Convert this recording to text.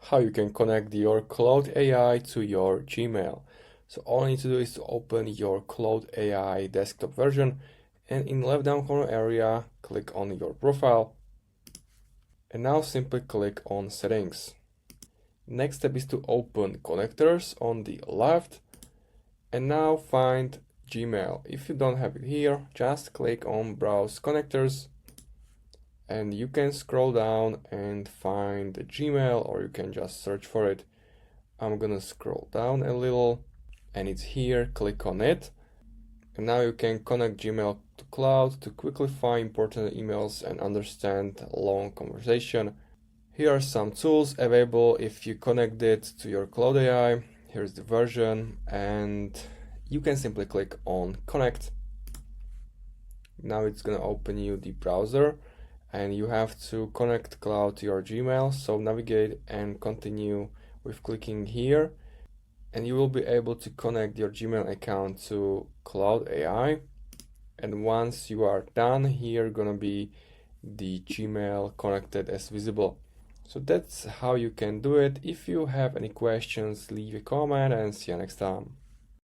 how you can connect your Claude AI to your Gmail. So all you need to do is to open your Claude AI desktop version, and in left down corner area, click on your profile. And now simply click on settings. Next step is to open connectors on the left, and now find Gmail. If you don't have it here, just click on browse connectors, and you can scroll down and find the Gmail, or you can just search for it. I'm gonna scroll down a little, and it's here. Click on it, and now you can connect Gmail to Cloud to quickly find important emails and understand long conversation. Here are some tools available if you connect it to your Claude AI. Here's the version, and you can simply click on connect. Now it's gonna open you the browser, and you have to connect Cloud to your Gmail. So navigate and continue with clicking here, and you will be able to connect your Gmail account to Claude AI. And once you are done, here gonna be the Gmail connected as visible. So that's how you can do it. If you have any questions, leave a comment, and see you next time.